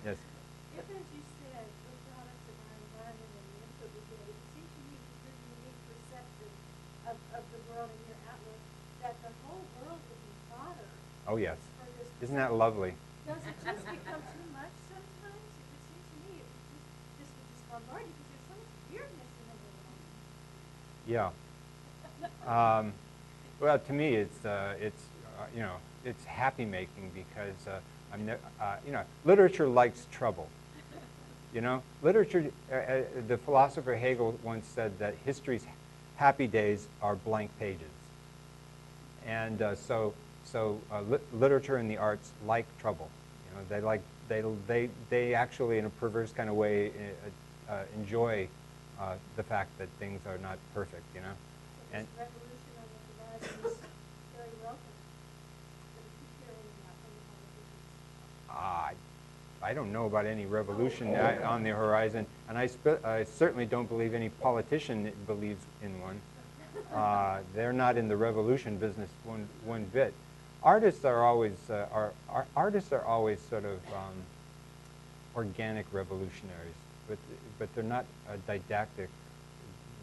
Yes. If, as you said, we're products of our environment and the input we get, it seems to me with your unique perception of the world and your outlook that the whole world would be fodder Oh, yes. for this. Isn't that lovely? Does it just become too much sometimes? It would seem to me it would just, this would just bombard you because there's so much weirdness in the world. Yeah. Well, to me, it's you know, it's happy making because you know, literature likes trouble. You know, literature. The philosopher Hegel once said that history's happy days are blank pages, and literature and the arts like trouble. You know, they actually, in a perverse kind of way, enjoy the fact that things are not perfect. You know, So and this revolution on the horizon is very welcome. But keep hearing about from the politicians. I don't know about any revolution on the horizon, and I certainly don't believe any politician believes in one. They're not in the revolution business one bit. Artists are always artists are always sort of organic revolutionaries, but they're not didactic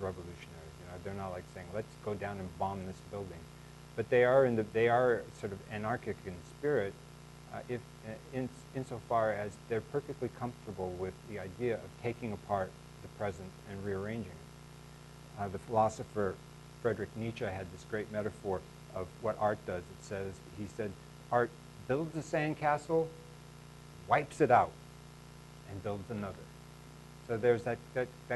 revolutionaries. You know, they're not like saying, let's go down and bomb this building, but they are sort of anarchic in spirit. Insofar as they're perfectly comfortable with the idea of taking apart the present and rearranging it. The philosopher Friedrich Nietzsche had this great metaphor of what art does. He said, art builds a sandcastle, wipes it out, and builds another. So there's that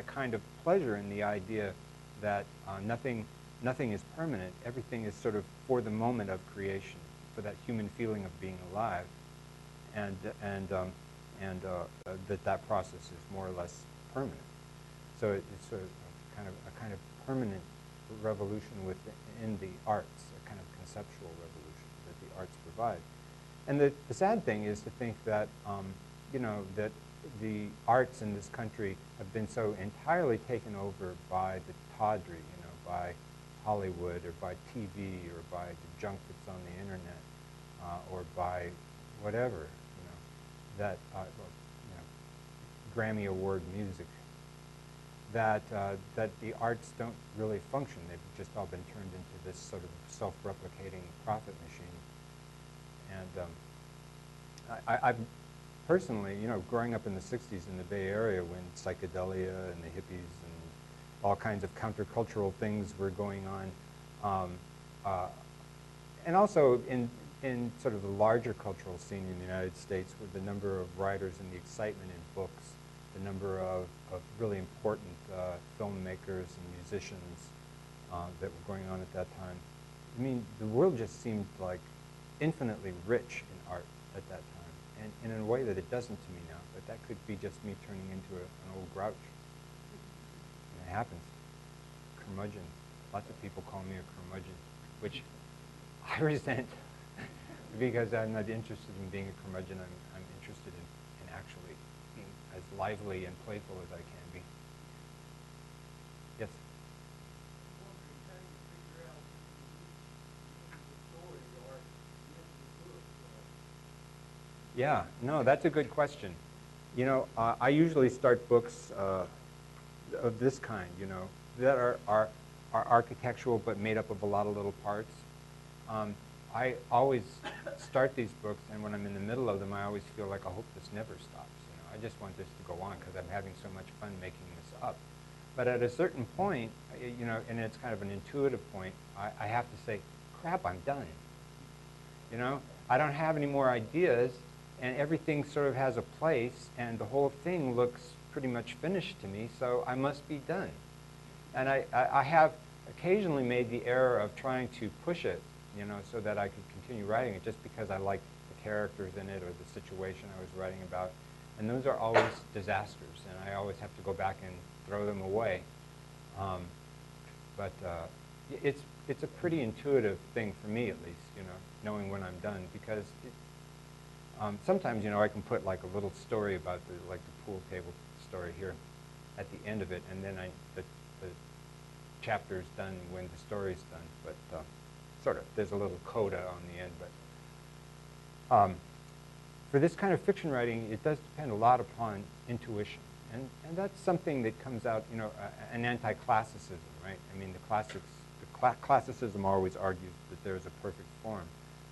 kind of pleasure in the idea that nothing is permanent. Everything is sort of for the moment of creation, for that human feeling of being alive, and that process is more or less permanent. So it's sort of a kind of permanent revolution within the arts, a kind of conceptual revolution that the arts provide. And the sad thing is to think that you know, that the arts in this country have been so entirely taken over by the tawdry, you know, by Hollywood or by TV or by the junk that's on the internet. Or by whatever, you know, that you know, Grammy Award music, that the arts don't really function. They've just all been turned into this sort of self-replicating profit machine. And I've personally, you know, growing up in the '60s in the Bay Area when psychedelia and the hippies and all kinds of countercultural things were going on, and also in sort of the larger cultural scene in the United States, with the number of writers and the excitement in books, the number of really important filmmakers and musicians that were going on at that time. I mean, the world just seemed like infinitely rich in art at that time, and in a way that it doesn't to me now. But that could be just me turning into an old grouch. And it happens. Curmudgeon. Lots of people call me a curmudgeon, which I resent. Because I'm not interested in being a curmudgeon, I'm interested in actually being as lively and playful as I can be. Yes? Yeah, no, that's a good question. You know, I usually start books of this kind, you know, that are architectural but made up of a lot of little parts. I always start these books, and when I'm in the middle of them, I always feel like I hope this never stops. You know, I just want this to go on because I'm having so much fun making this up. But at a certain point, you know, and it's kind of an intuitive point, I have to say, crap, I'm done. You know, I don't have any more ideas, and everything sort of has a place, and the whole thing looks pretty much finished to me, so I must be done. And I have occasionally made the error of trying to push it, you know, so that I could continue writing it just because I liked the characters in it or the situation I was writing about. And those are always disasters, and I always have to go back and throw them away. But it's a pretty intuitive thing for me, at least, you know, knowing when I'm done, because sometimes, you know, I can put like a little story about the pool table story here at the end of it, and then the chapter's done when the story's done. But sort of, there's a little coda on the end. But for this kind of fiction writing, it does depend a lot upon intuition. And that's something that comes out, you know, an anti-classicism, right? I mean, the classics, classicism always argues that there's a perfect form.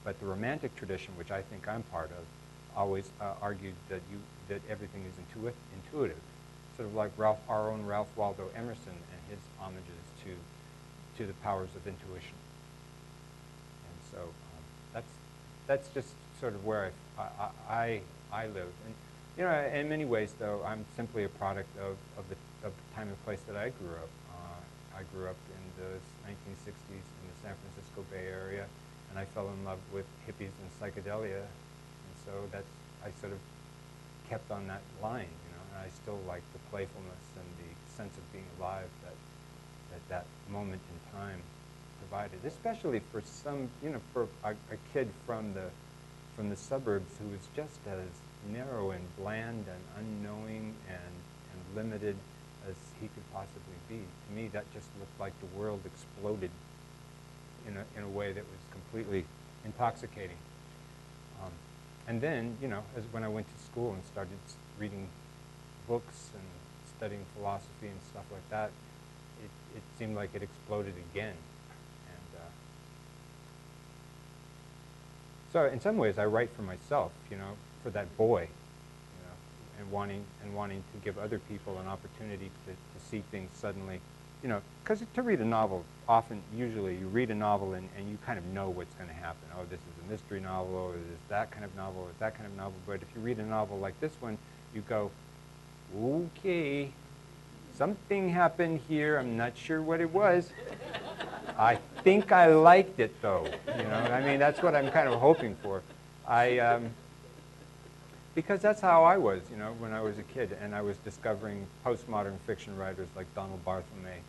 But the Romantic tradition, which I think I'm part of, always argued that everything is intuitive. Sort of like our own Ralph Waldo Emerson and his homages to the powers of intuition. And so that's just sort of where I live. And you know, in many ways, though, I'm simply a product of the time and place that I grew up. I grew up in the 1960s in the San Francisco Bay Area, and I fell in love with hippies and psychedelia, and so I sort of kept on that line, you know, and I still like the playfulness and the sense of being alive that moment in time provided, especially for some, you know, for a kid from the suburbs who was just as narrow and bland and unknowing and limited as he could possibly be. To me, that just looked like the world exploded in a way that was completely intoxicating. And then, you know, when I went to school and started reading books and studying philosophy and stuff like that, it seemed like it exploded again. And so in some ways, I write for myself, you know, for that boy, you know, and wanting to give other people an opportunity to see things suddenly, you know, because to read a novel, usually you read a novel and you kind of know what's going to happen. Oh, this is a mystery novel, or this is that kind of novel, or that kind of novel. But if you read a novel like this one, you go, okay, something happened here. I'm not sure what it was. I think I liked it, though. You know, I mean, that's what I'm kind of hoping for. Because that's how I was, you know, when I was a kid, and I was discovering postmodern fiction writers like Donald Barthelme,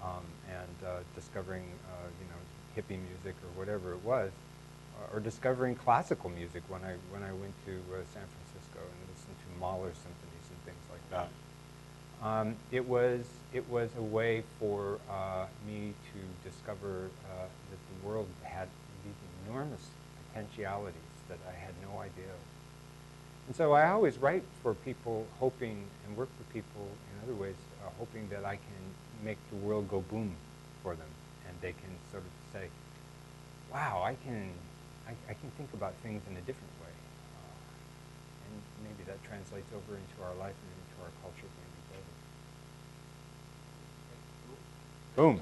and discovering, you know, hippie music or whatever it was, or discovering classical music when I went to San Francisco and listened to Mahler symphonies and things like that. It was a way for me to discover that the world had these enormous potentialities that I had no idea of. And so I always write for people hoping, and work for people in other ways, hoping that I can make the world go boom for them, and they can sort of say, wow, I can think about things in a different way. And maybe that translates over into our life and into our culture when we build it. Boom.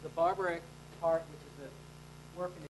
The Barbaric Heart, which is a work in